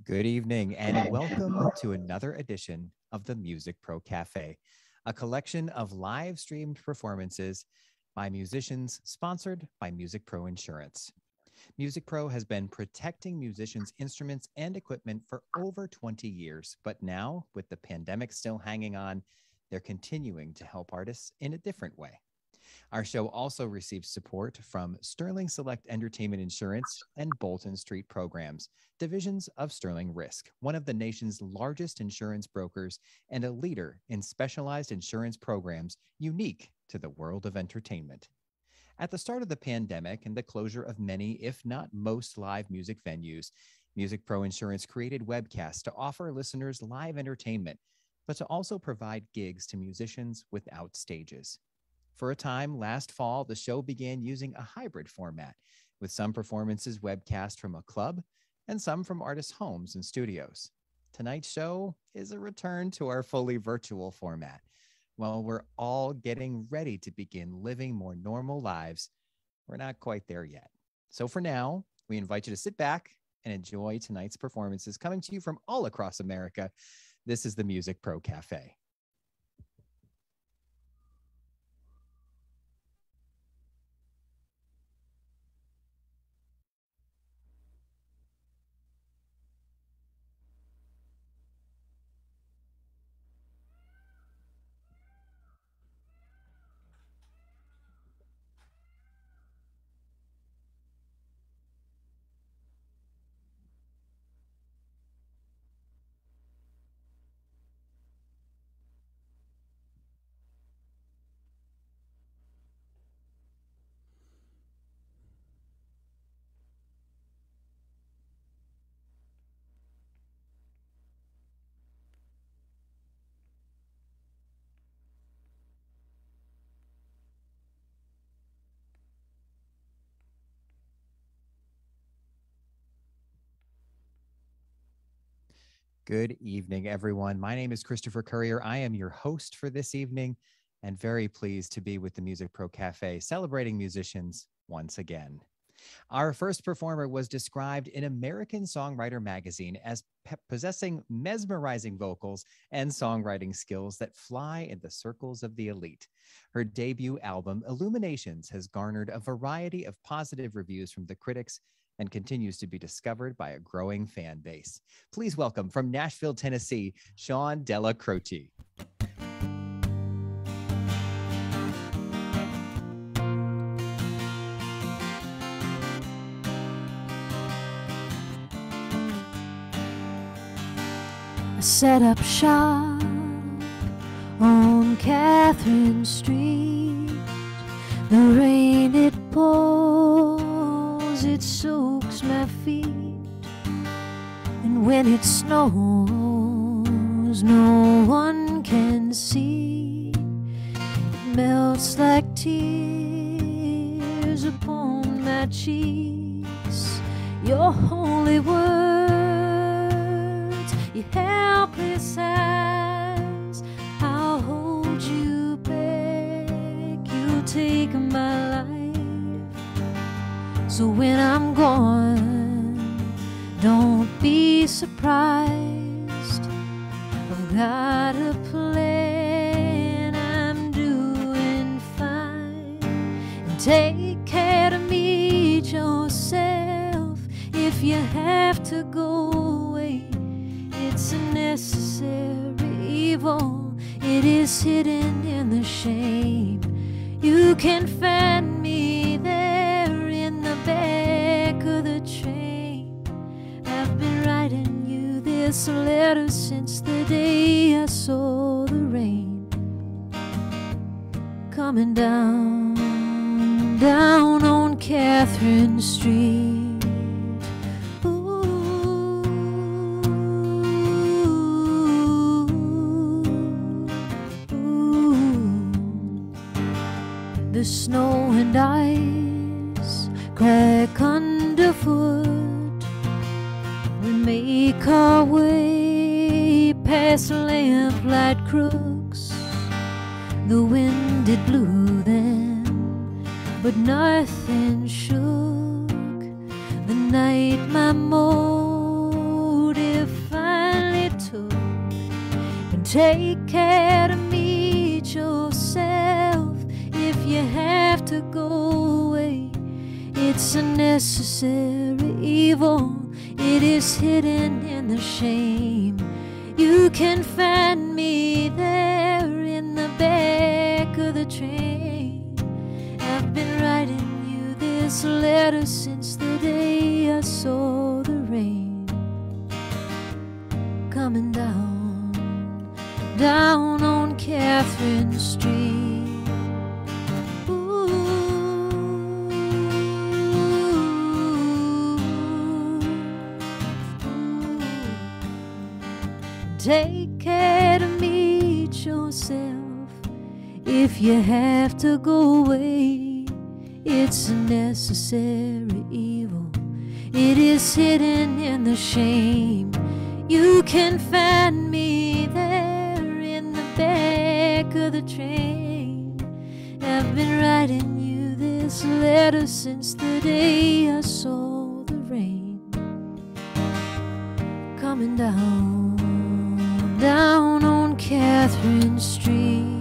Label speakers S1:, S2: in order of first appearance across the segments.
S1: Good evening and welcome to another edition of the MusicPro Cafe, a collection of live streamed performances by musicians sponsored by MusicPro Insurance. MusicPro has been protecting musicians' instruments and equipment for over 20 years, but now, with the pandemic still hanging on, they're continuing to help artists in a different way. Our show also receives support from Sterling Select Entertainment Insurance and Bolton Street Programs, divisions of Sterling Risk, one of the nation's largest insurance brokers and a leader in specialized insurance programs unique to the world of entertainment. At the start of the pandemic and the closure of many, if not most, live music venues, MusicPro Insurance created webcasts to offer listeners live entertainment, but to also provide gigs to musicians without stages. For a time last fall, the show began using a hybrid format, with some performances webcast from a club and some from artists' homes and studios. Tonight's show is a return to our fully virtual format. While we're all getting ready to begin living more normal lives, we're not quite there yet. So for now, we invite you to sit back and enjoy tonight's performances coming to you from all across America. This is the MusicPro Cafe. Good evening, everyone. My name is Christopher Currier. I am your host for this evening and very pleased to be with the MusicPro Cafe, celebrating musicians once again. Our first performer was described in American Songwriter magazine as possessing mesmerizing vocals and songwriting skills that fly in the circles of the elite. Her debut album, Illuminations, has garnered a variety of positive reviews from the critics and continues to be discovered by a growing fan base. Please welcome from Nashville, Tennessee, Sean Della Croce.
S2: I set up shop on Catherine Street. The rain, it pours, it soaks my feet. And when it snows, no one can see. It melts like tears upon my cheeks. Your holy words, your helpless eyes, I'll hold you back, you'll take my life. So when I'm gone, don't be surprised, I've got a plan, I'm doing fine. And take care to meet yourself if you have to go away. It's a necessary evil, it is hidden in the shame. You can find me there in the back of the train. I've been writing you this letter since the day I saw the rain coming down, down on Catherine Street. The snow and ice crack underfoot. We make our way past lamplight crooks. The wind, it blew them, but nothing shook. The night my motive Take care to meet yourself. If you have to go away, it's a necessary evil. It is hidden in the shame. You can find me there in the back of the train. I've been writing you this letter since the day I saw the rain coming down, down on Catherine Street. Take care to meet yourself. If you have to go away, it's a necessary evil. It is hidden in the shame. You can find me there in the back of the train. I've been writing you this letter since the day I saw the rain coming down, down on Catherine Street.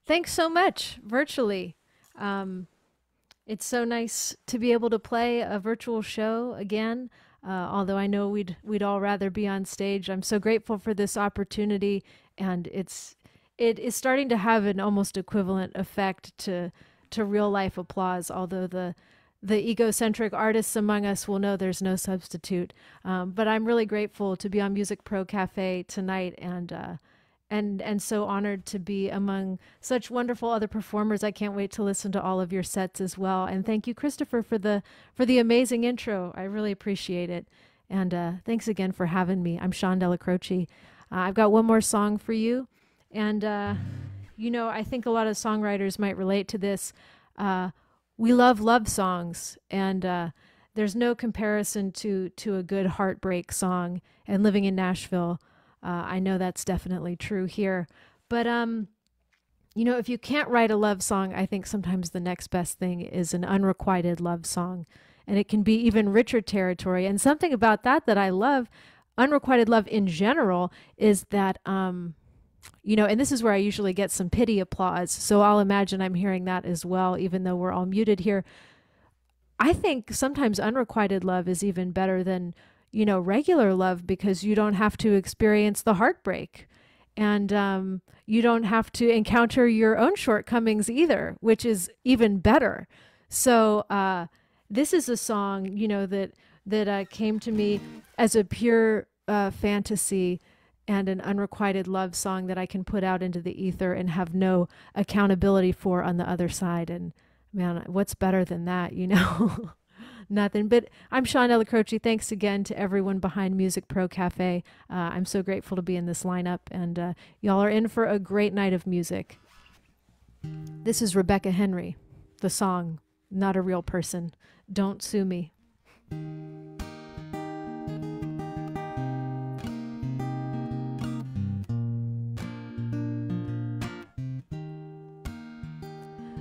S3: Thanks so much, virtually. It's so nice to be able to play a virtual show again, although I know we'd all rather be on stage. I'm so grateful for this opportunity, and it is starting to have an almost equivalent effect to real life applause, although the egocentric artists among us will know there's no substitute. But I'm really grateful to be on MusicPro Cafe tonight, and so honored to be among such wonderful other performers. I can't wait to listen to all of your sets as well. And thank you, Christopher, for the amazing intro. I really appreciate it. And thanks again for having me. I'm Sean Della Croce. I've got one more song for you. And, you know, I think a lot of songwriters might relate to this. We love songs, and there's no comparison to a good heartbreak song. And living in Nashville, I know that's definitely true here. But, you know, if you can't write a love song, I think sometimes the next best thing is an unrequited love song. And it can be even richer territory. And something about that I love, unrequited love in general, is that, you know, and this is where I usually get some pity applause. So I'll imagine I'm hearing that as well, even though we're all muted here. I think sometimes unrequited love is even better than, you know, regular love, because you don't have to experience the heartbreak, and you don't have to encounter your own shortcomings either, which is even better. So this is a song, you know, that came to me as a pure fantasy and an unrequited love song that I can put out into the ether and have no accountability for on the other side. And man, what's better than that, you know? Nothing. But I'm Sean Della Croce. Thanks again to everyone behind MusicPro Cafe. I'm so grateful to be in this lineup, and y'all are in for a great night of music. This is Rebecca Henry, the song, Not a Real Person. Don't sue me.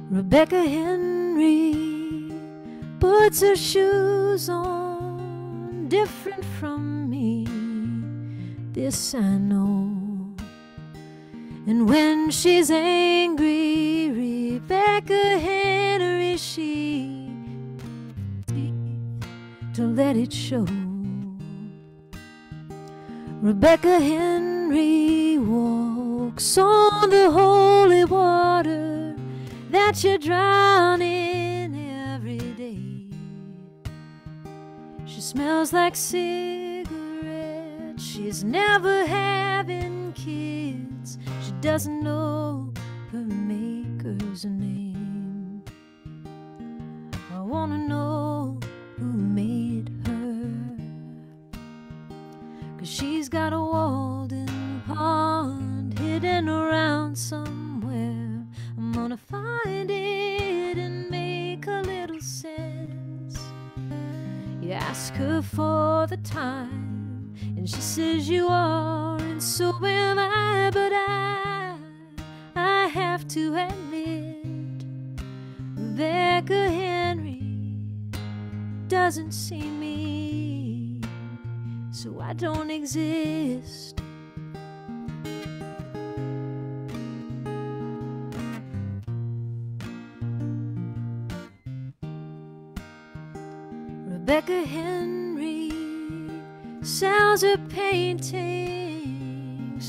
S3: Rebecca Henry puts her shoes on different from me, this I know. And when she's angry, Rebecca Henry, she to let it show. Rebecca Henry walks on the holy water that you're drowning every day. She smells like cigarettes. She's never having kids. She doesn't know her maker's name. I wanna know who made her, 'cause she's got a Walden pond hidden around somewhere. I'm gonna find it and make a little sense. Yeah,
S2: ask her for the time, and she says you are, and so am I. But I have to admit, Rebecca Henry doesn't see me, so I don't exist. Rebecca Henry sells her paintings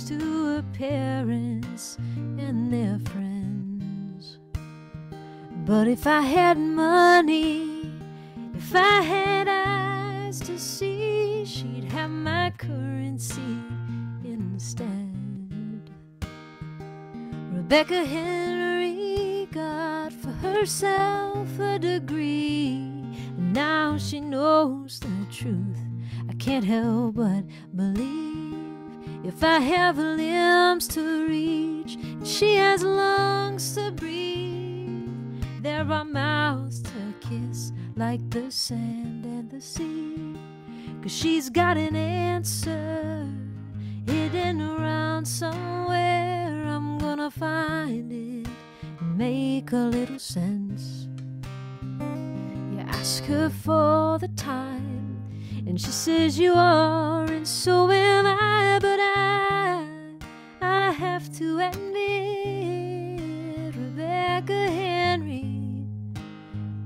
S2: to her parents and their friends. But if I had money, if I had eyes to see, she'd have my currency instead. Rebecca Henry got for herself a degree, and now she knows the truth. I can't help but believe, if I have limbs to reach and she has lungs to breathe, there are mouths to kiss like the sand and the sea. 'Cause she's got an answer hidden around somewhere. I'm gonna find it and make a little sense. You ask her for the time, and she says you are, and so am I. But I have to admit, Rebecca Henry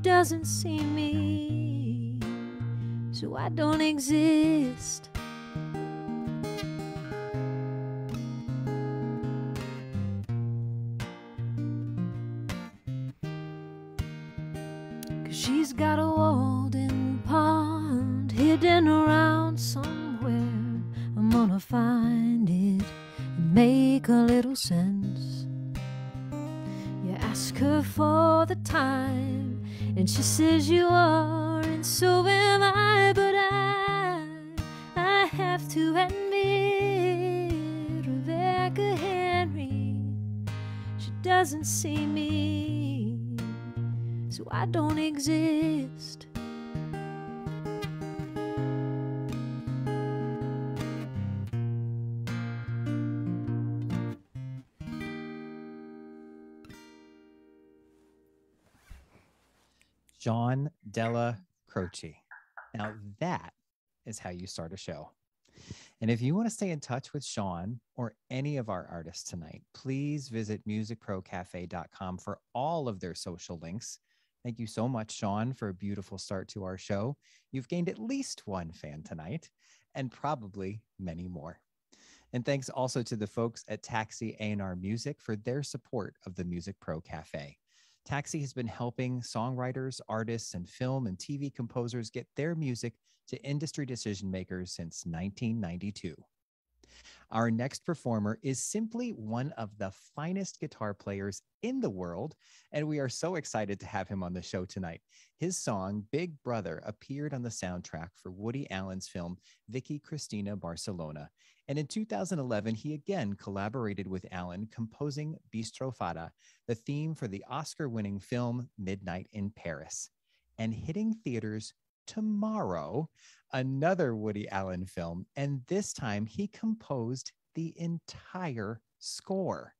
S2: doesn't see me, so I don't exist. She's got a Walden pond hidden around somewhere. I'm gonna find it and make a little sense. You ask her for the time, and she says you are, and so am I. But I have to admit, Rebecca Henry, she doesn't see me, so I don't exist.
S1: John Della Croce. Now that is how you start a show. And if you want to stay in touch with Sean or any of our artists tonight, please visit musicprocafe.com for all of their social links. Thank you so much, Sean, for a beautiful start to our show. You've gained at least one fan tonight, and probably many more. And thanks also to the folks at Taxi A&R Music for their support of the MusicPro Cafe. Taxi has been helping songwriters, artists, and film and TV composers get their music to industry decision makers since 1992. Our next performer is simply one of the finest guitar players in the world, and we are so excited to have him on the show tonight. His song, Big Brother, appeared on the soundtrack for Woody Allen's film, Vicky Cristina Barcelona. And in 2011, he again collaborated with Allen, composing Bistro Fada, the theme for the Oscar-winning film Midnight in Paris. And hitting theaters tomorrow, another Woody Allen film, and this time he composed the entire score.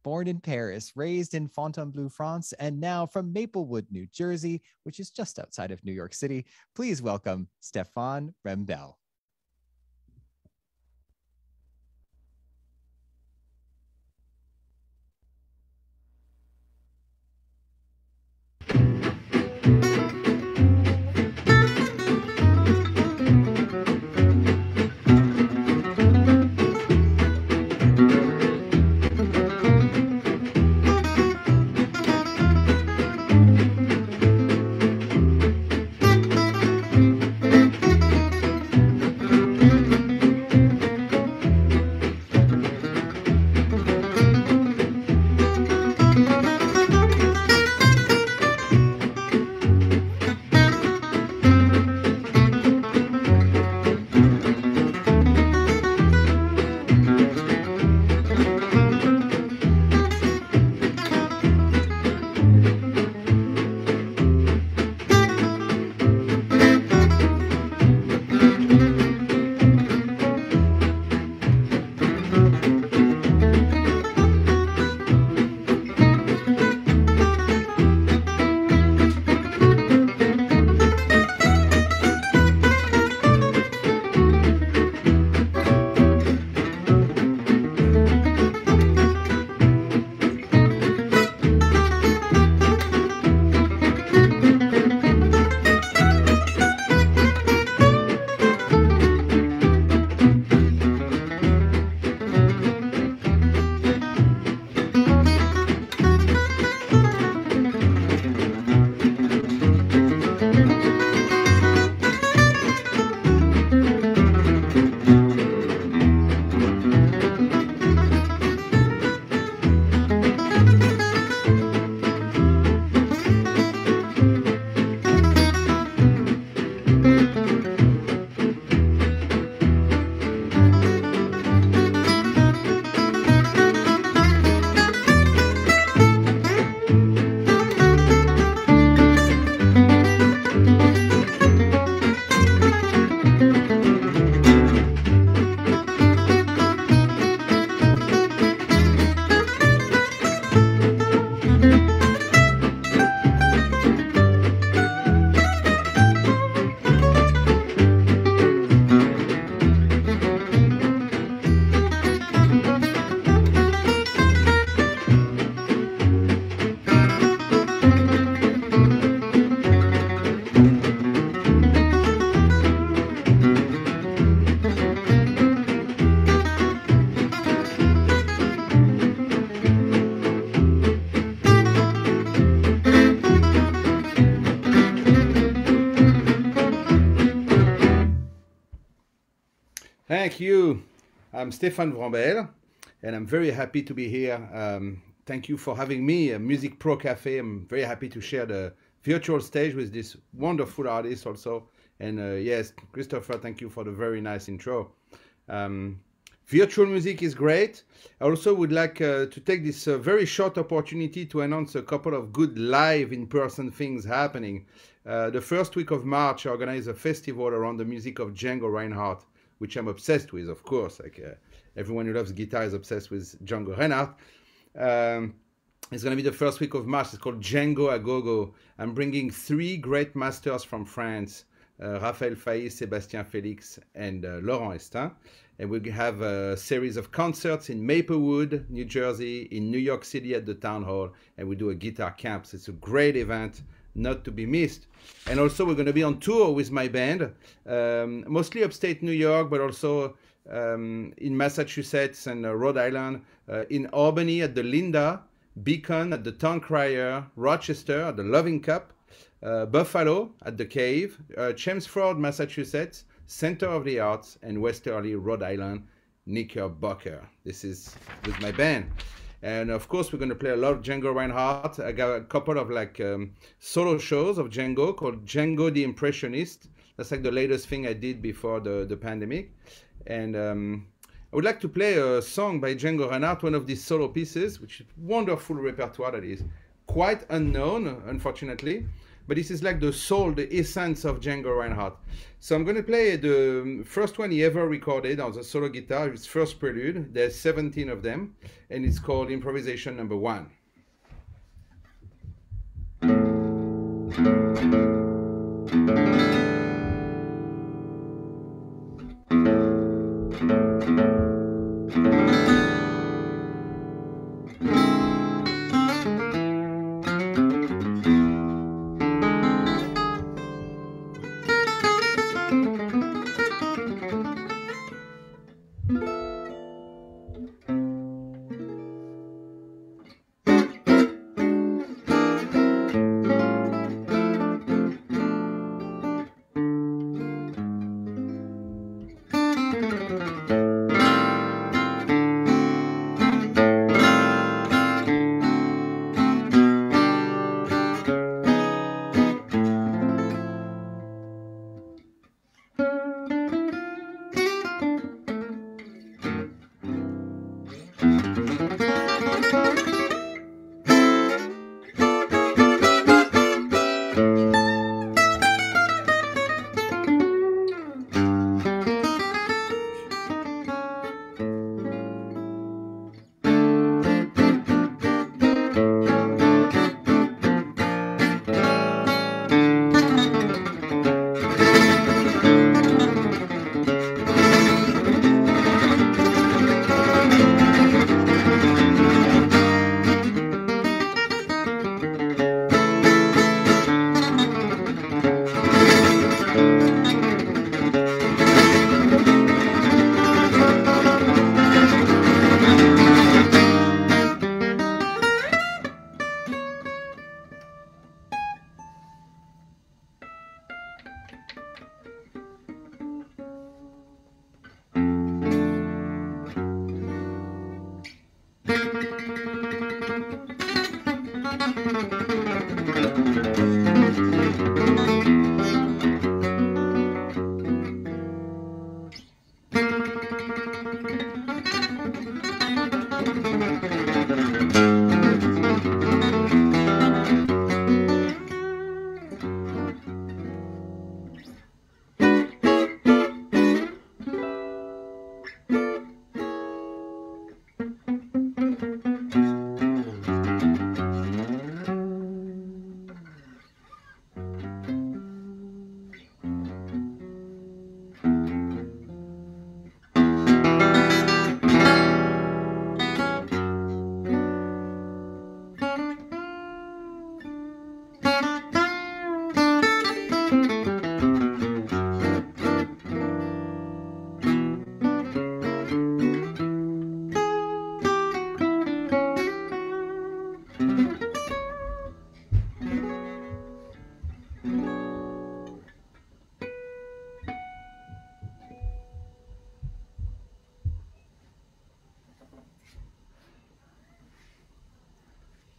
S1: Born in Paris, raised in Fontainebleau, France, and now from Maplewood, New Jersey, which is just outside of New York City, please welcome Stéphane Rembel.
S4: Thank you. I'm Stéphane Vrambel, and I'm very happy to be here. Thank you for having me at MusicPro Cafe. I'm very happy to share the virtual stage with this wonderful artist also. And yes, Christopher, thank you for the very nice intro. Virtual music is great. I also would like to take this very short opportunity to announce a couple of good live in-person things happening. The first week of March, I organize a festival around the music of Django Reinhardt, which I'm obsessed with, of course. Like everyone who loves guitar is obsessed with Django Reinhardt. It's going to be the first week of March. It's called Django à Gogo. I'm bringing 3 great masters from France, Raphaël Failly, Sébastien Félix, and Laurent Estin. And we'll have a series of concerts in Maplewood, New Jersey, in New York City at the Town Hall, and we do a guitar camp. So it's a great event, not to be missed. And also we're going to be on tour with my band, mostly upstate New York, but also in Massachusetts and Rhode Island, in Albany at the Linda, Beacon at the Town Crier, Rochester at the Loving Cup, Buffalo at the Cave, Chelmsford, Massachusetts, Center of the Arts, and Westerly, Rhode Island, Knickerbocker. This is with my band. And of course, we're going to play a lot of Django Reinhardt. I got a couple of like solo shows of Django called Django the Impressionist. That's like the latest thing I did before the pandemic. And I would like to play a song by Django Reinhardt, one of these solo pieces, which is wonderful repertoire that is quite unknown, unfortunately. But this is like the soul, the essence of Django Reinhardt. So I'm going to play the first one he ever recorded on the solo guitar, his first prelude. There's 17 of them, and it's called Improvisation Number 1.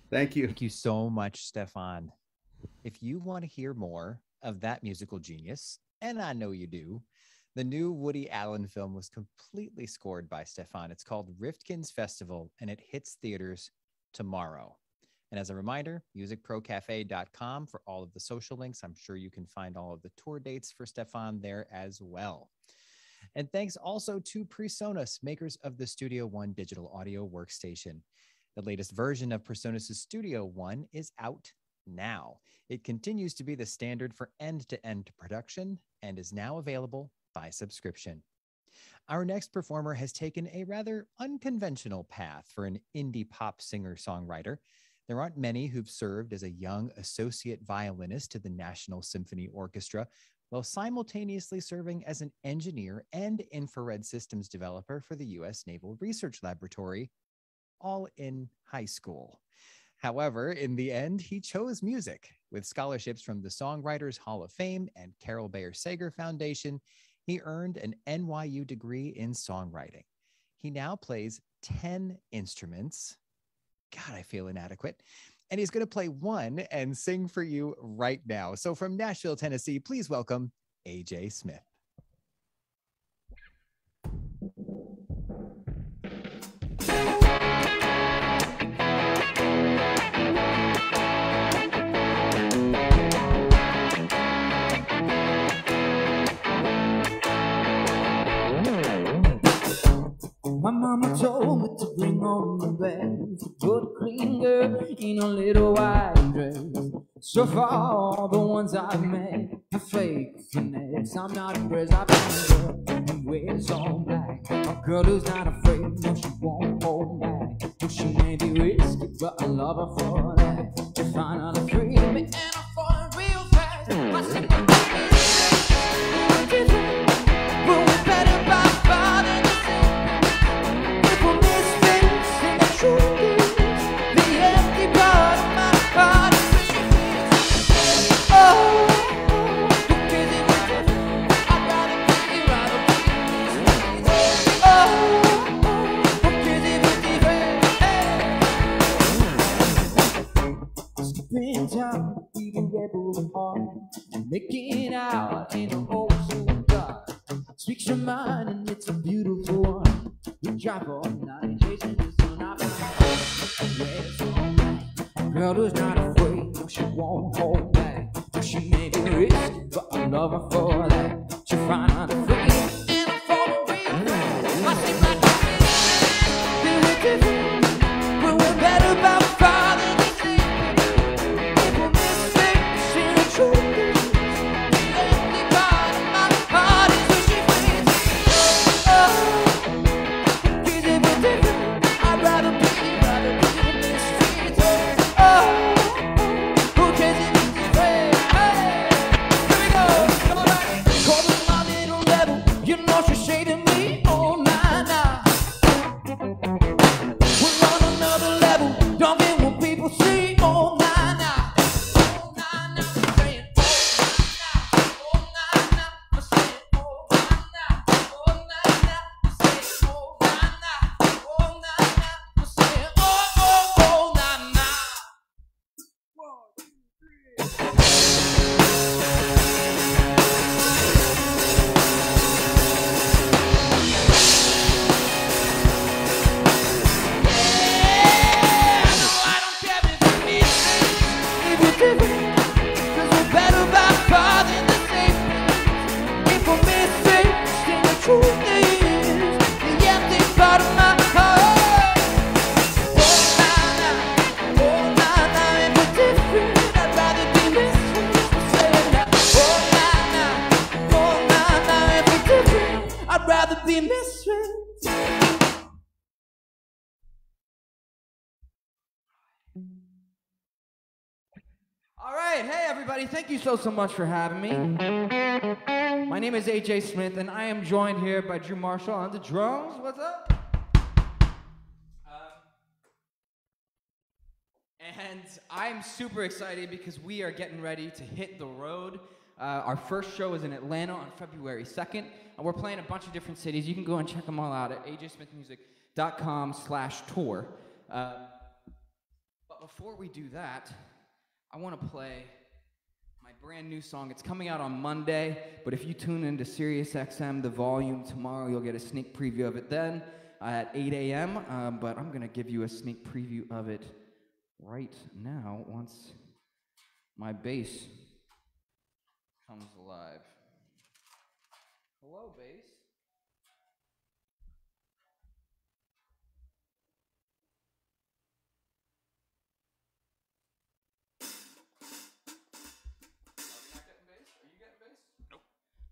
S4: Thank you.
S1: Thank you so much, Stefan. If you want to hear more of that musical genius, and I know you do, the new Woody Allen film was completely scored by Stefan. It's called Rifkin's Festival, and it hits theaters tomorrow. And as a reminder, musicprocafe.com for all of the social links. I'm sure you can find all of the tour dates for Stefan there as well. And thanks also to PreSonus, makers of the Studio One digital audio workstation. The latest version of PreSonus' Studio One is out now. It continues to be the standard for end-to-end production and is now available by subscription. Our next performer has taken a rather unconventional path for an indie pop singer-songwriter. There aren't many who've served as a young associate violinist to the National Symphony Orchestra, while simultaneously serving as an engineer and infrared systems developer for the U.S. Naval Research Laboratory, all in high school. However, in the end, he chose music. With scholarships from the Songwriters Hall of Fame and Carol Bayer Sager Foundation, he earned an NYU degree in songwriting. He now plays 10 instruments. God, I feel inadequate. And he's going to play one and sing for you right now. So from Nashville, Tennessee, please welcome AJ Smith.
S5: My mama told me to bring home the best, to put a clean girl in a little white dress. So far, all the ones I've met are fake finesse. I'm not impressed. I've been a girl who wears all black, a girl who's not afraid, no, she won't hold back. No, she may be risky, but I love her for that. To find out the freedom and I fall real fast. I sing my different, but we're better by far than the same. Making out in an old school car. Speaks your mind and it's a beautiful one. We drive all night chasing the sun. I find girl who's not afraid, no, she won't hold back. She may be risky, but I love her for that. She find out the freedom and I'm falling real fast. I see my feel we're different, but we're better by far than the same. People mistakes and the truth. Thank you so much for having me. My name is AJ Smith, and I am joined here by Drew Marshall on the drums. What's up? And I'm super excited because we are getting ready to hit the road. Our first show is in Atlanta on February 2nd, and we're playing a bunch of different cities. You can go and check them all out at ajsmithmusic.com/tour. But before we do that, I want to play my brand new song. It's coming out on Monday, but if you tune into SiriusXM, the volume tomorrow, you'll get a sneak preview of it then at 8 a.m. But I'm going to give you a sneak preview of it right now once my bass comes alive. Hello, bass.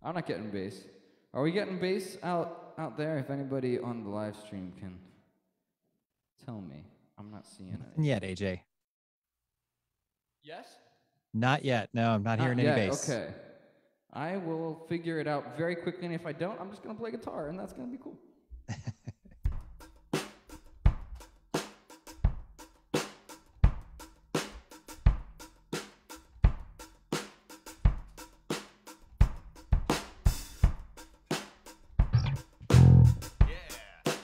S5: I'm not getting bass. Are we getting bass out there? If anybody on the live stream can tell me. I'm not seeing it.
S1: Nothing yet, AJ.
S5: Yes?
S1: Not yet. No, I'm not hearing any bass.
S5: Okay. I will figure it out very quickly, and if I don't, I'm just going to play guitar, and that's going to be cool.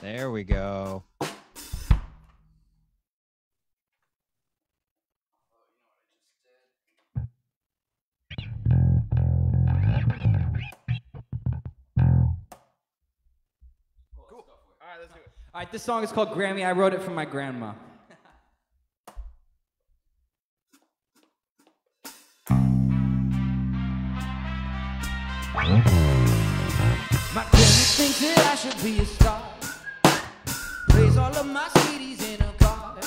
S1: There we go.
S5: Cool. All right, let's do it. All right, this song is called Grammy. I wrote it for my grandma. My granny thinks that I should be a star. Plays all of my CDs in a car.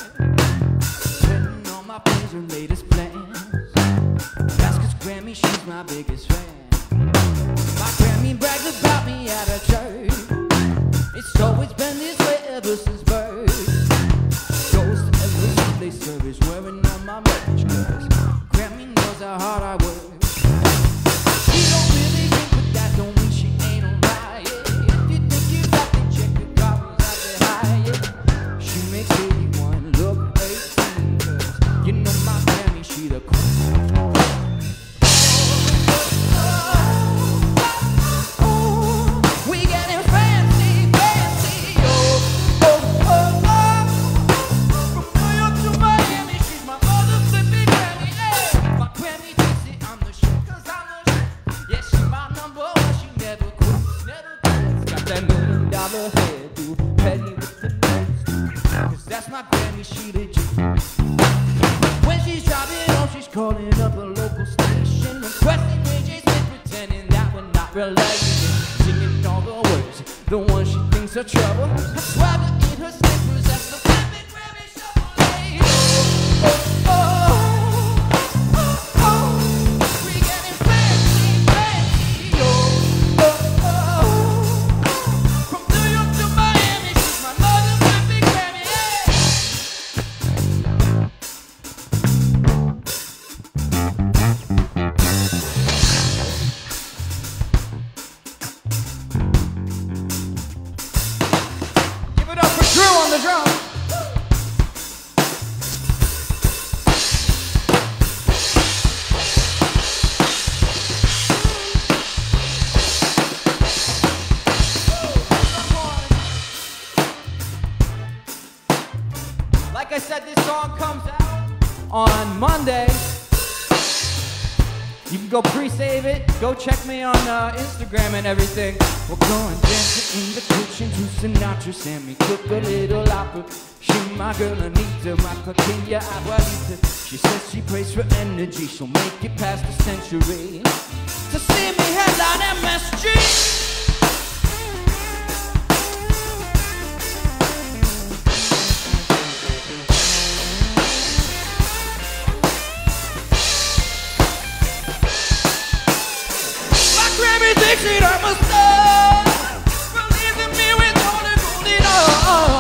S5: Telling all my friends her latest plans. That's 'cause Grammy, she's my biggest fan. My Grammy brags about me at her church. It's always been this way ever since birth. Goes to every Sunday service wearing all my merch. 'Cause Grammy knows how hard I work. She don't really drink, but that don't mean she ain't alright. If you think you got to check the problems out there high. She makes everyone look 18. 'Cause you know my Grammy, she the queen. We getting fancy, fancy, oh, oh, oh, oh. From New York to Miami, she's my mother flipping Grammy, hey. My Grammy thinks that I'm the shit, 'cause I'm the shit. Yeah, she my number one, she never quit, never quit. Got that $1 million hairdo, petty with the nose. 'Cause that's my Grammy, she legit. When she's driving home, she's calling up a local station, requesting AJ Smith, pretending that we're not related. Singing all the words, the ones she thinks are trouble. I swagger in her slippers, that's the flipping Grammy shuffle. Hey, oh, oh, oh, oh, oh. We getting fancy, fancy, oh, oh, oh. From New York to Miami, she's my mother flipping Grammy, hey. Give it up for Drew on the drum. Like I said, this song comes out on Monday. You can go pre-save it. Go check me on Instagram and everything. We're going dancing in the kitchen to Sinatra, Sammy cook a little opera. She my girl Anita, my pequeña abuelita. She says she prays for energy, she'll make it past the century. To see me headline MSG. Grammy thinks that I'm a star, believing me with all the golden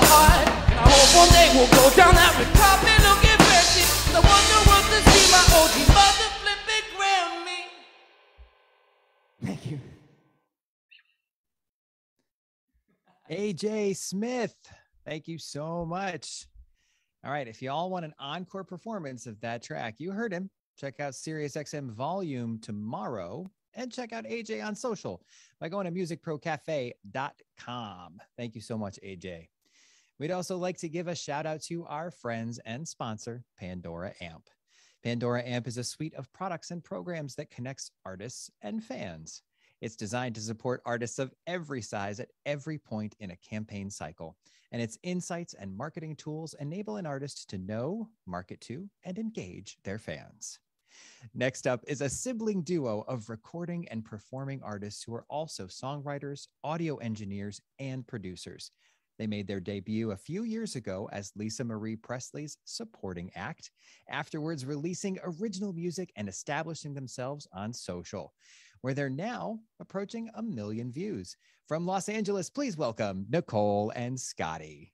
S5: heart. And I hope one day we'll go down that red carpet looking fancy. I wonder what to see my OG mother flipping Grammy. Thank you.
S1: AJ Smith, thank you so much. All right, if y'all want an encore performance of that track, you heard him. Check out SiriusXM Volume tomorrow. And check out AJ on social by going to musicprocafe.com. Thank you so much, AJ. We'd also like to give a shout out to our friends and sponsor, Pandora Amp. Pandora Amp is a suite of products and programs that connects artists and fans. It's designed to support artists of every size at every point in a campaign cycle, and its insights and marketing tools enable an artist to know, market to, and engage their fans. Next up is a sibling duo of recording and performing artists who are also songwriters, audio engineers, and producers. They made their debut a few years ago as Lisa Marie Presley's supporting act, afterwards releasing original music and establishing themselves on social, where they're now approaching 1 million views. From Los Angeles, please welcome Nicole and Scotty.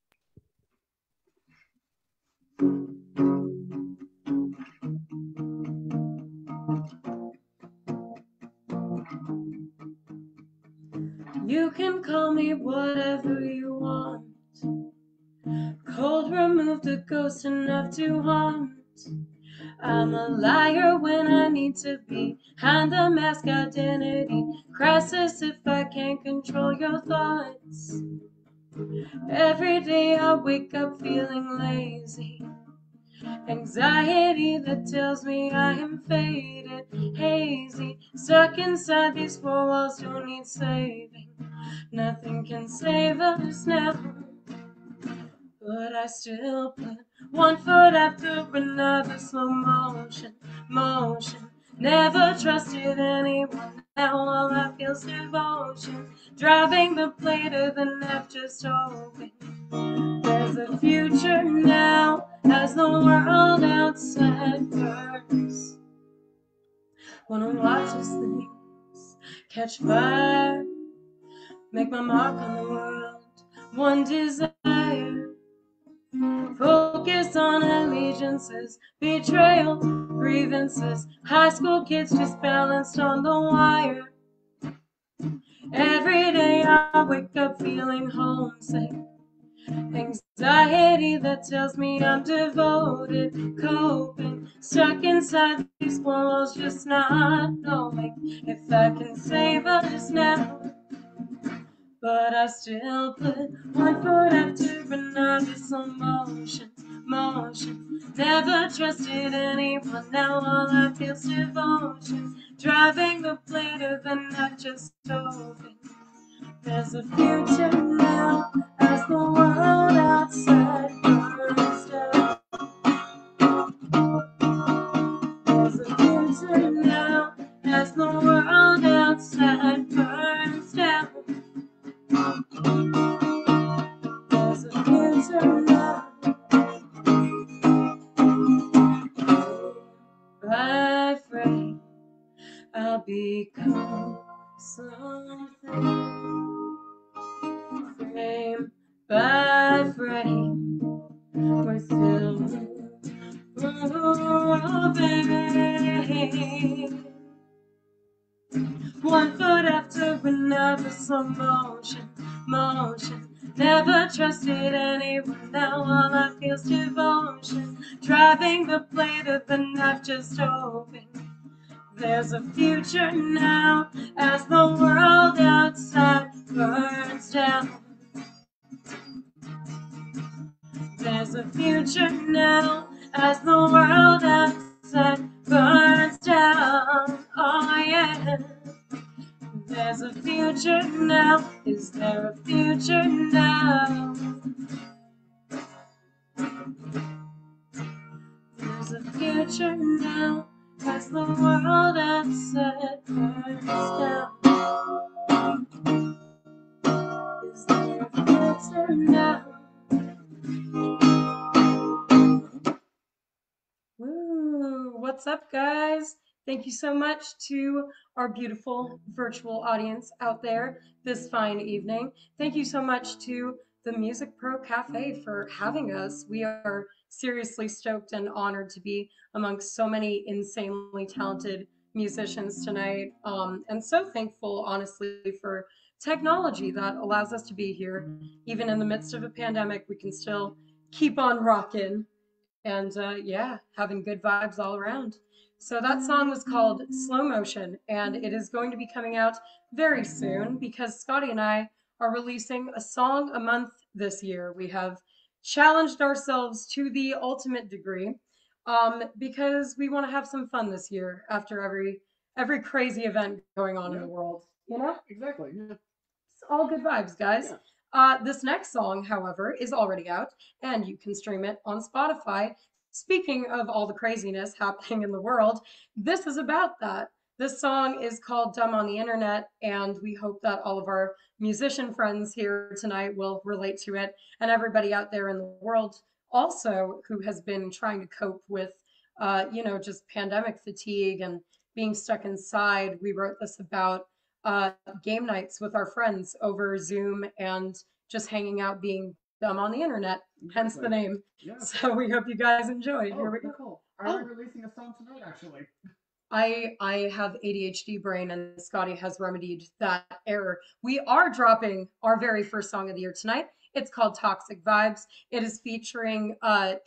S6: You can call me whatever you want. Cold removed a ghost enough to haunt. I'm a liar when I need to be. Behind the mask identity crisis if I can't control your thoughts. Every day I wake up feeling lazy. Anxiety that tells me I am faded, hazy. Stuck inside these four walls, don't need saving. Nothing can save us now. But I still put one foot after another, slow motion, motion. Never trusted anyone, now all I feel's devotion. Driving the blade of the knife, just hoping there's a future now as the world outside burns. Wanna watch as things catch fire, make my mark on the world, one desire. Focus on allegiances, betrayal, grievances. High school kids just balanced on the wire. Every day I wake up feeling homesick. Anxiety that tells me I'm devoted, coping. Stuck inside these walls, just not knowing if I can save us now. But I still put one foot after another, slow motion, motion. Never trusted anyone, now all I feel's devotion. Driving the blade of the knife, just hoping there's a future now as the world outside burns down. There's a future now as the world outside burns down. There's a future now. By frame, I'll become something. Frame by frame, we're still moving. One foot after another, slow motion, motion. Never trusted anyone, now all I feel's devotion. Driving the blade of the knife, just hoping there's a future now as the world outside burns down. There's a future now as the world outside burns down. Oh yeah. There's a future now. Is there a future now? There's a future now as the world outside burns down. Is there a future now? Woo! What's up, guys? Thank you so much to our beautiful virtual audience out there this fine evening. Thank you so much to the MusicPro Cafe for having us. We are seriously stoked and honored to be amongst so many insanely talented musicians tonight. And so thankful, honestly, for technology that allows us to be here. Even in the midst of a pandemic, we can still keep on rocking. And yeah, having good vibes all around. So that song was called Slow Motion, and it is going to be coming out very soon because Scotty and I are releasing a song a month this year. We have challenged ourselves to the ultimate degree, because we want to have some fun this year after every crazy event going on in the world. You know,
S7: Exactly. Yeah.
S6: it's all good vibes, guys.
S7: Yeah.
S6: This next song, however, is already out, and you can stream it on Spotify. Speaking of all the craziness happening in the world, this is about that. This song is called Dumb on the Internet, and we hope that all of our musician friends here tonight will relate to it, and everybody out there in the world also who has been trying to cope with, just pandemic fatigue and being stuck inside. We wrote this about uh, game nights with our friends over Zoom and just hanging out, being dumb on the internet, hence the name.
S7: Yeah.
S6: So we hope you guys enjoyed.
S7: Oh,
S6: Here we go.
S7: cool. Are we releasing a song tonight, actually?
S6: I have ADHD brain, and Scotty has remedied that error. We are dropping our very first song of the year tonight. It's called Toxic Vibes. It is featuring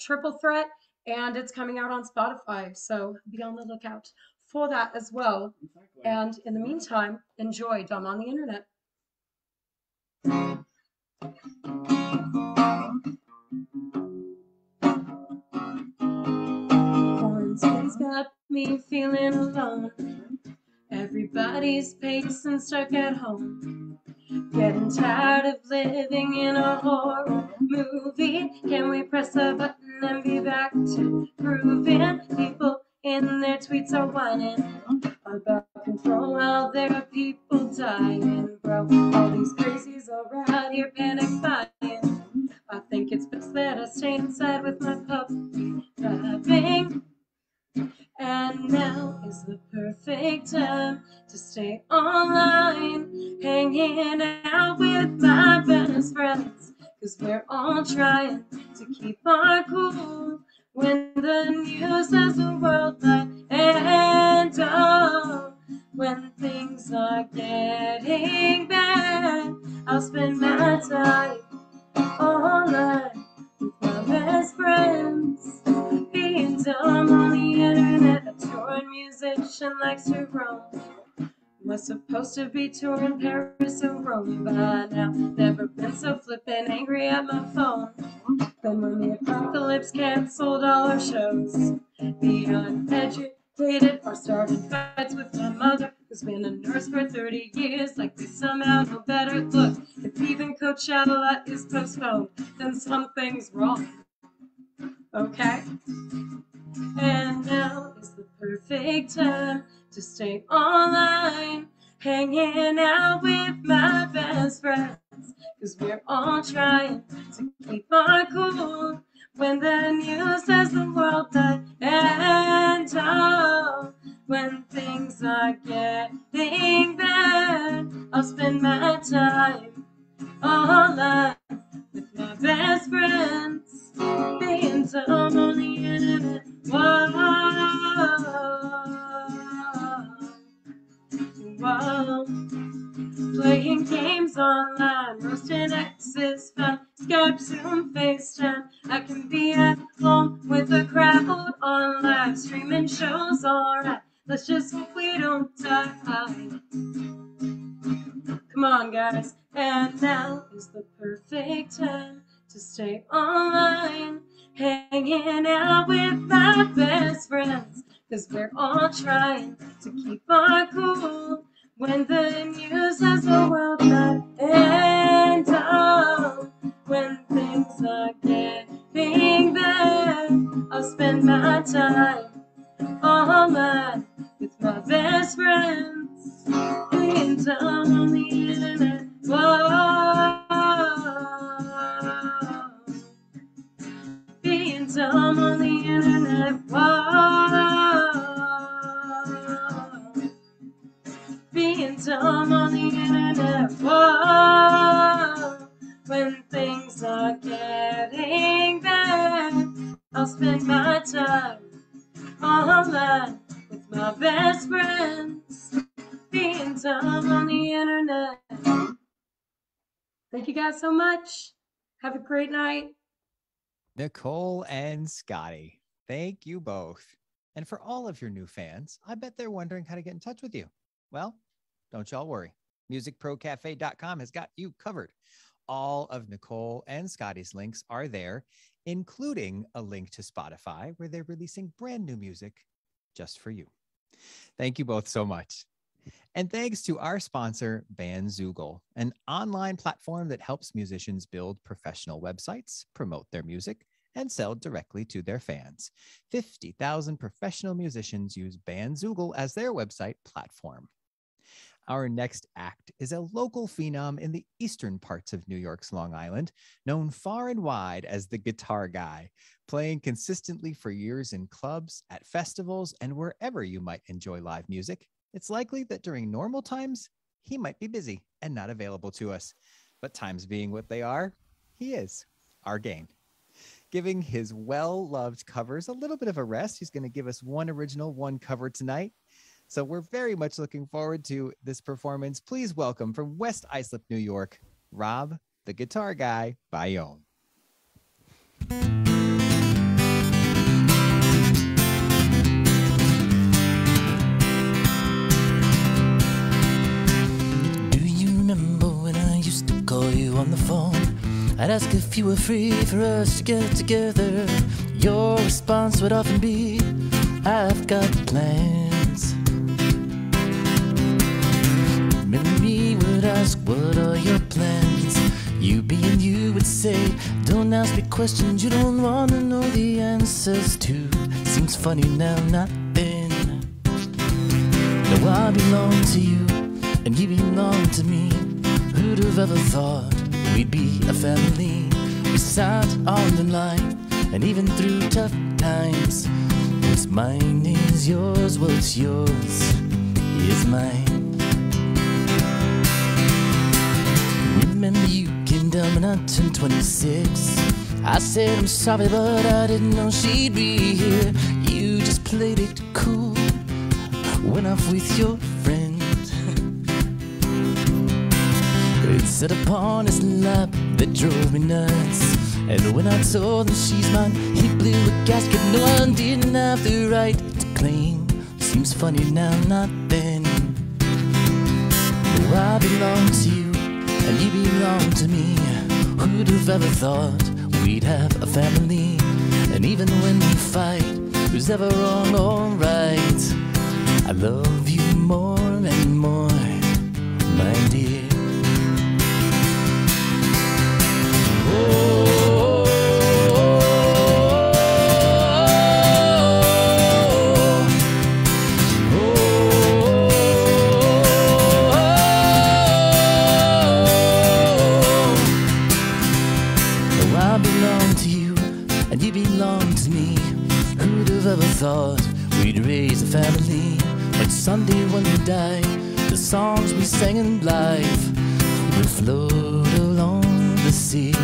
S6: Triple Threat, and it's coming out on Spotify. So be on the lookout for that as well.
S7: Exactly.
S6: And in the meantime, enjoy Dumb on the Internet. Quarantine's got me feeling alone. Everybody's pacing, stuck at home. Getting tired of living in a horror movie. Can we press a button and be back to grooving? People in their tweets are whining about control while there are people dying, bro. All these crazies are out here panic buying. I think it's best that I stay inside with my puppy vibing. And now is the perfect time to stay online, hanging out with my best friends, 'cause we're all trying to keep our cool when the news says the world might end. Oh, when things are getting bad, I'll spend my time online with my best friends, being dumb on the internet. A touring musician likes to roam. Was supposed to be touring Paris and Rome by now. Never been so flippin' angry at my phone. Then when the apocalypse canceled all our shows, the uneducated are starting fights with my mother, who's been a nurse for 30 years, like they somehow know better. Look, if even Coachella is postponed, then something's wrong. Okay? And now is the perfect time to stay online, hanging out with my best friends, 'cause we're all trying to keep our cool when the news says the world might end. Oh, when things are getting bad, I'll spend my time online with my best friends, being dumb on the internet. Whoa, whoa. Playing games online, roasting exes, fun, Skype, Zoom, FaceTime. I can be at home with a crowd on live streaming shows, alright. Let's just hope we don't die. Come on, guys. And now is the perfect time to stay online, hanging out with my best friends, 'cause we're all trying to keep our cool when the news says the world might end. Oh, when things are getting bad, I'll spend my time online with my best friends, being dumb on the internet. Whoa, being dumb on the internet. Whoa, being dumb on the internet. Whoa, when things are getting bad, I'll spend my time online with my best friends, being dumb on the internet. Thank you guys so much. Have a great night.
S1: Nicole and Scotty, thank you both. And for all of your new fans, I bet they're wondering how to get in touch with you. Well, don't y'all worry. MusicProCafe.com has got you covered. all of Nicole and Scotty's links are there, including a link to Spotify, where they're releasing brand new music just for you. Thank you both so much. And thanks to our sponsor, Bandzoogle, an online platform that helps musicians build professional websites, promote their music, and sell directly to their fans. 50,000 professional musicians use Bandzoogle as their website platform. Our next act is a local phenom in the eastern parts of New York's Long Island, known far and wide as the Guitar Guy, playing consistently for years in clubs, at festivals, and wherever you might enjoy live music. It's likely that during normal times, he might be busy and not available to us. But times being what they are, he is our gain. Giving his well-loved covers a little bit of a rest. He's going to give us one original, one cover tonight. So we're very much looking forward to this performance. Please welcome from West Islip, New York, Rob, the Guitar Guy, Bayonne.
S8: Do you remember when I used to call you on the phone? I'd ask if you were free for us to get together. Your response would often be, I've got plans. Me would ask, what are your plans? You being you would say, don't ask me questions you don't want to know the answers to. Seems funny now, not then. Now I belong to you, and you belong to me. Who'd have ever thought we'd be a family? We sat on the line, and even through tough times, what's mine is yours, what's yours is mine. Remember you came down when I turned 26. I said I'm sorry, but I didn't know she'd be here. You just played it cool, went off with your friend. It set upon his lap that drove me nuts. And when I told him she's mine, he blew a gasket. No one didn't have the right to claim. Seems funny now, not then. Oh, I belong to you, and you belong to me. Who'd have ever thought we'd have a family? And even when we fight, who's ever wrong or right? I love you more and more, my dear. Oh. Thought we'd raise a family, but someday when we die, the songs we sang in life will float along the sea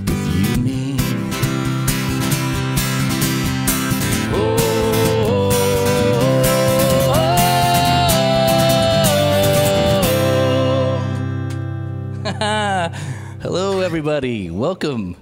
S8: with you and me. Oh, oh, oh. Hello, everybody. Welcome.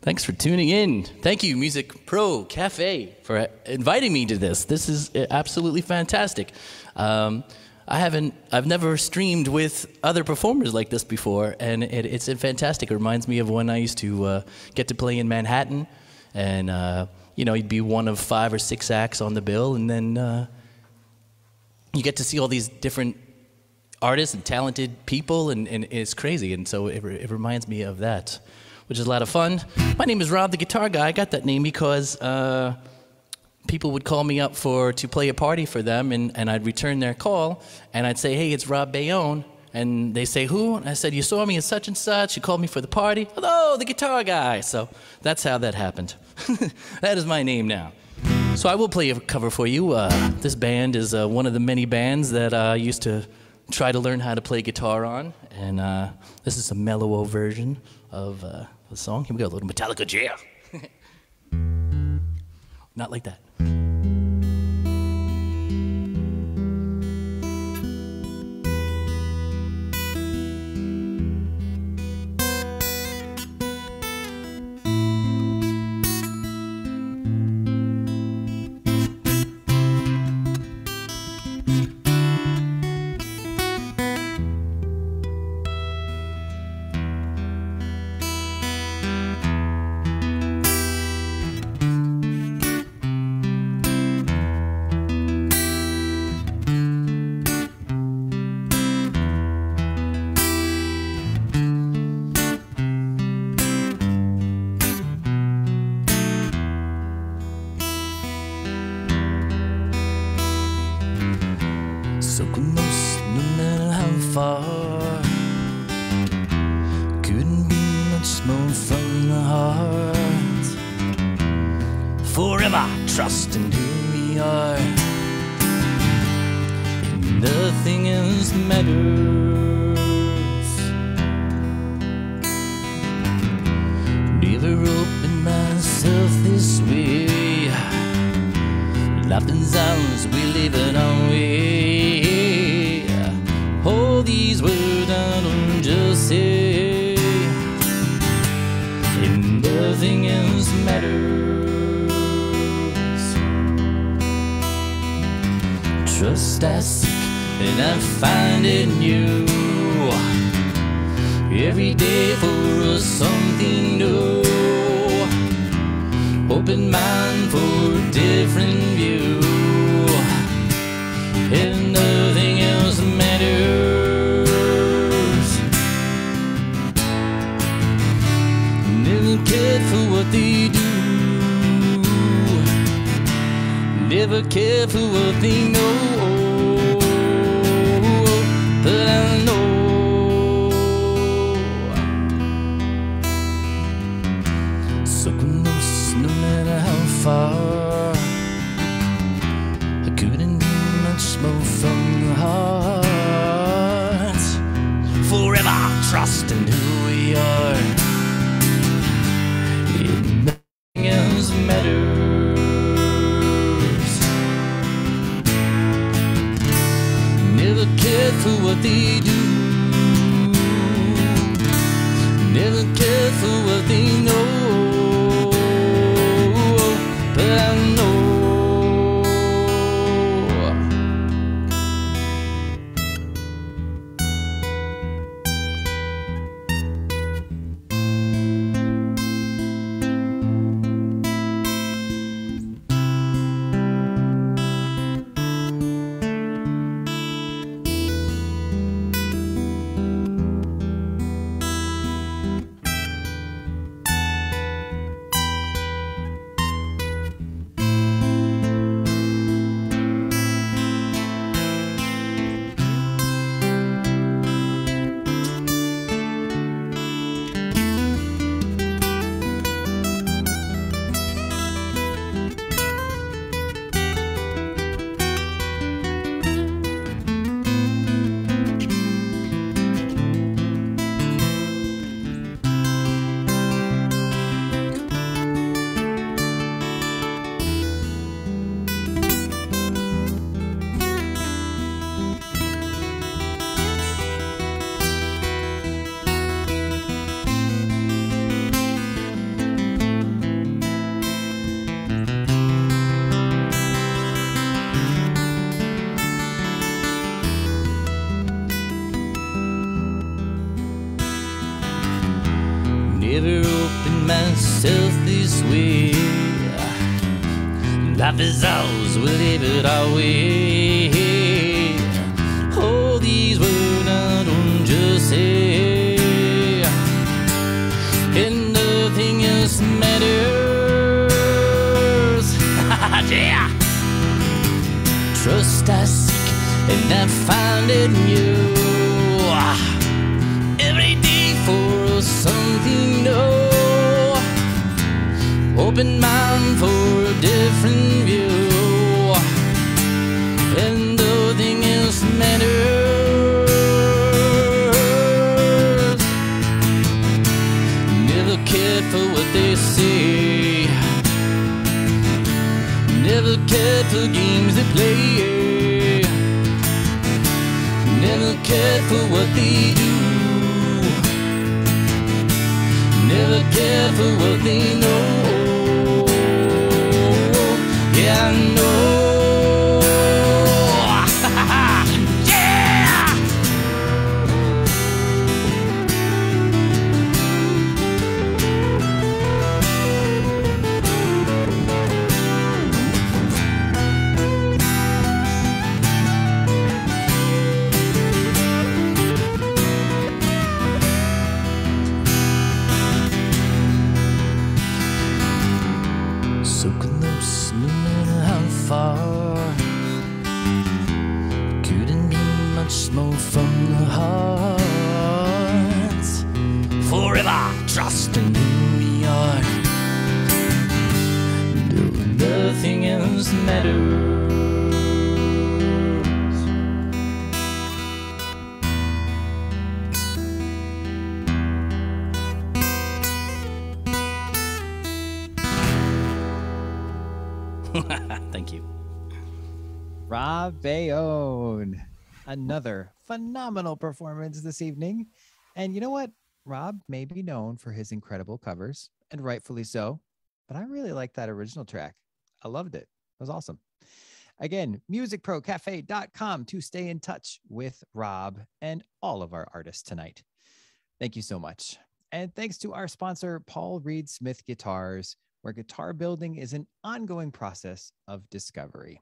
S8: Thanks for tuning in. Thank you, MusicPro Cafe, for inviting me to this. This is absolutely fantastic. I've never streamed with other performers like this before, and it's fantastic. It reminds me of when I used to get to play in Manhattan, and you'd be one of 5 or 6 acts on the bill, and then you get to see all these different artists and talented people, and it's crazy. And so it reminds me of that, which is a lot of fun. My name is Rob the Guitar Guy. I got that name because people would call me up to play a party for them, and I'd return their call, and I'd say, hey, it's Rob Bayonne. And they say, who? And I said, you saw me at such and such. You called me for the party. Hello, the Guitar Guy. So that's how that happened. That is my name now. So I will play a cover for you. This band is one of the many bands that I used to try to learn how to play guitar on. And this is a mellow version of the song. Here we go, a little Metallica jam. Not like that. So close, no matter how far. Couldn't be much more from the heart. Forever trusting who we are. And nothing else matters. Never opened myself this way. Life is ours, we live it our way. All these words I don't just say, and nothing else matters. Trust I seek and I find in you. Every day for us something new. Open mind for a different view, and nothing else matters. Never cared for what they do. Never cared for what they know. But I know so close, no matter how far. I couldn't do much more from the heart. Forever trusting who we are. And nothing else matters. Never cared for what they do. Never cared for what they know. But I know never opened myself this way. Life is ours, we'll live it our way. All these words I don't just say, and nothing else matters. Yeah. Trust I seek and I find in you. Every day for something new. Open mind for a different view, and nothing else matters. Never cared for what they say. Never cared for games they play. Never cared for what they do. Never cared for what they know. Yeah, I know. Yeah! So close, no matter how far. just in New York. Nothing else matters. Thank you.
S1: Rob Bayonne. Another phenomenal performance this evening. And you know what? Rob may be known for his incredible covers, and rightfully so, but I really like that original track. I loved it. It was awesome. Again, musicprocafe.com to stay in touch with Rob and all of our artists tonight. Thank you so much. And thanks to our sponsor, Paul Reed Smith Guitars, where guitar building is an ongoing process of discovery.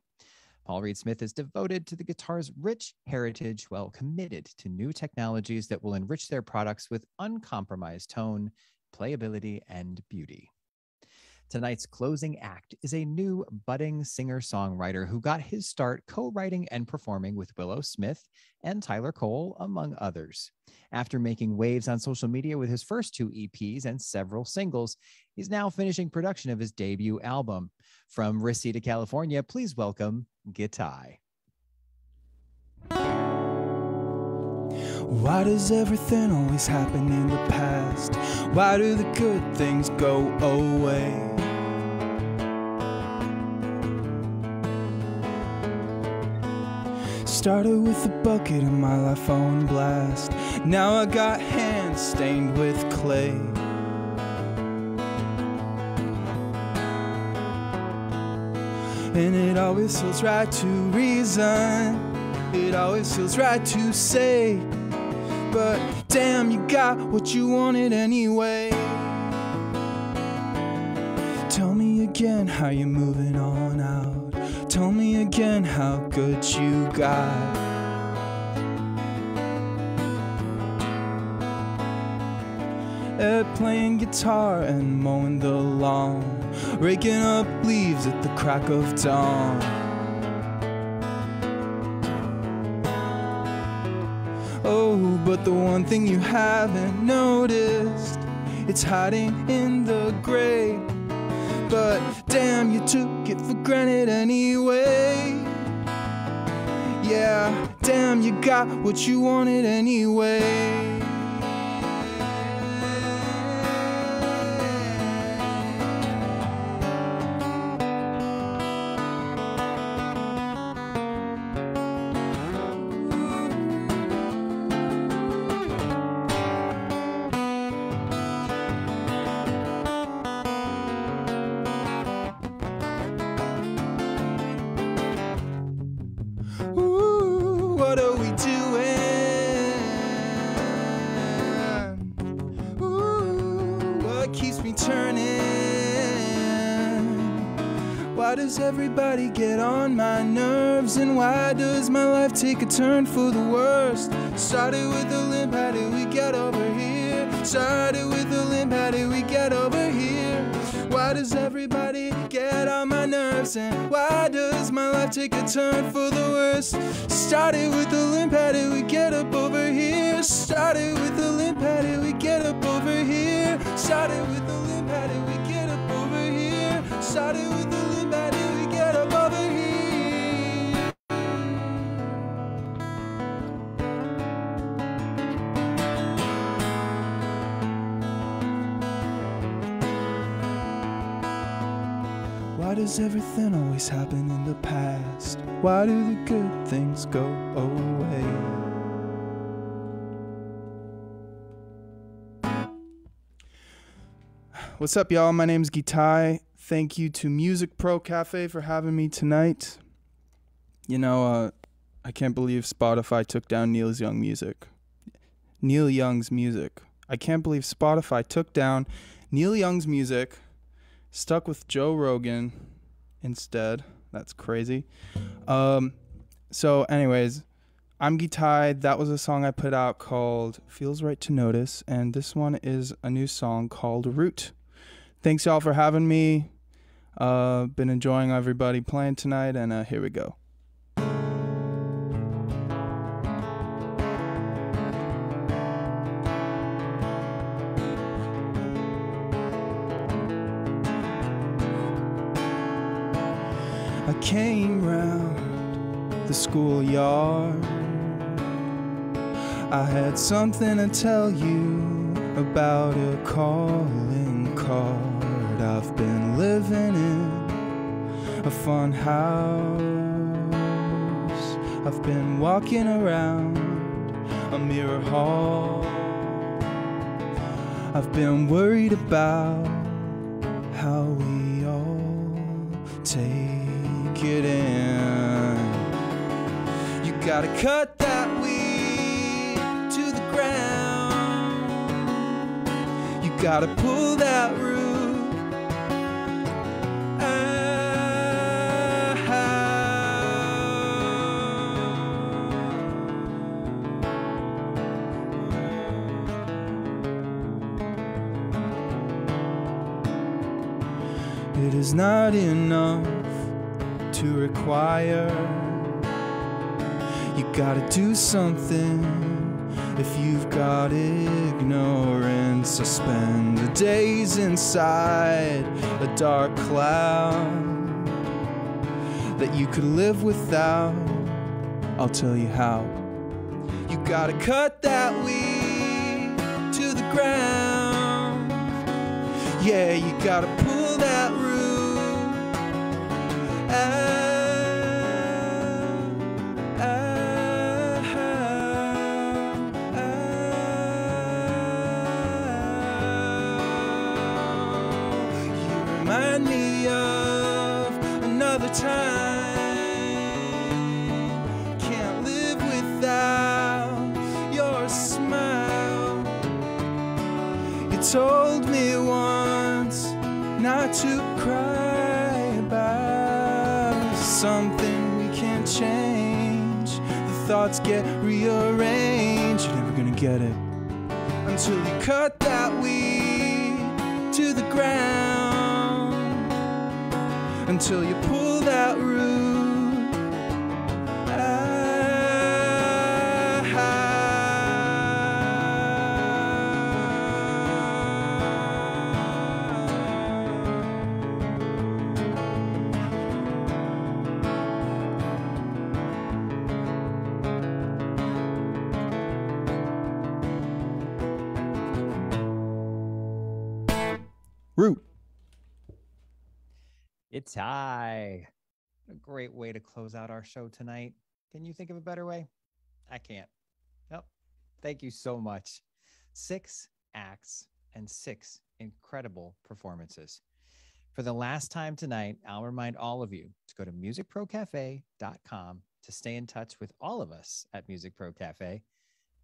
S1: Paul Reed Smith is devoted to the guitar's rich heritage while committed to new technologies that will enrich their products with uncompromised tone, playability, and beauty. Tonight's closing act is a new budding singer-songwriter who got his start co-writing and performing with Willow Smith and Tyler Cole, among others. After making waves on social media with his first 2 EPs and several singles, he's now finishing production of his debut album. From Reseda, California, please welcome Gitai.
S9: Why does everything always happen in the past? Why do the good things go away? Started with a bucket and my life on blast. Now I got hands stained with clay. And it always feels right to reason. It always feels right to say, but damn, you got what you wanted anyway. Tell me again how you're moving on out. Tell me again how good you got. Playing guitar and mowing the lawn, raking up leaves at the crack of dawn. Oh, but the one thing you haven't noticed, it's hiding in the gray. But damn, you took it for granted anyway. Yeah, damn, you got what you wanted anyway. What are we doing? Ooh, what keeps me turning? Why does everybody get on my nerves? And why does my life take a turn for the worst? Started with a limp, how did we get over here? Started with a limp, how did we get over here? Why does everybody get on my nerves? And why does my life take a turn for the worst? Started with a limp, how did we get up over here? Started with a limp, how did we get up over here? Started with a limp, how did we get up over here? Started with a limp, how did we get up over here? Why does everything always happen in the past? Why do the good things go away? What's up, y'all? My name's Gitai. Thank you to MusicPro Cafe for having me tonight. You know, I can't believe Spotify took down Neil Young's music. I can't believe Spotify took down Neil Young's music, stuck with Joe Rogan instead. That's crazy. So anyways, I'm Gitai. That was a song I put out called Feels Right to Notice, and this one is a new song called Root. Thanks y'all for having me. Been enjoying everybody playing tonight, and here we go. came round the schoolyard. I had something to tell you about a calling card. I've been living in a fun house. I've been walking around a mirror hall. I've been worried about how we all take it in. You gotta cut that weed to the ground. You gotta pull that root It is not enough to require. You gotta do something if you've got ignorance. So spend the days inside a dark cloud that you could live without. I'll tell you how. You gotta cut that weed to the ground. Yeah, you gotta pull that root You remind me of another time. Can't live without your smile. You told me once not to cry about something we can't change. The thoughts get rearranged. You're never gonna get it until you cut that weed to the ground, until you pull that root. Root.
S1: It's high. A great way to close out our show tonight. Can you think of a better way? I can't. Nope. Thank you so much. 6 acts and 6 incredible performances. For the last time tonight, I'll remind all of you to go to musicprocafe.com to stay in touch with all of us at Music Pro Cafe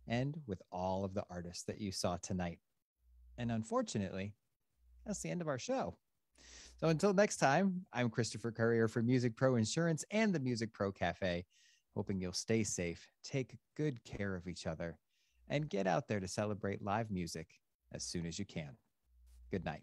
S1: and with all of the artists that you saw tonight. And unfortunately, that's the end of our show. So until next time, I'm Christopher Courier for Music Pro Insurance and the Music Pro Cafe, hoping you'll stay safe, take good care of each other, and get out there to celebrate live music as soon as you can. Good night.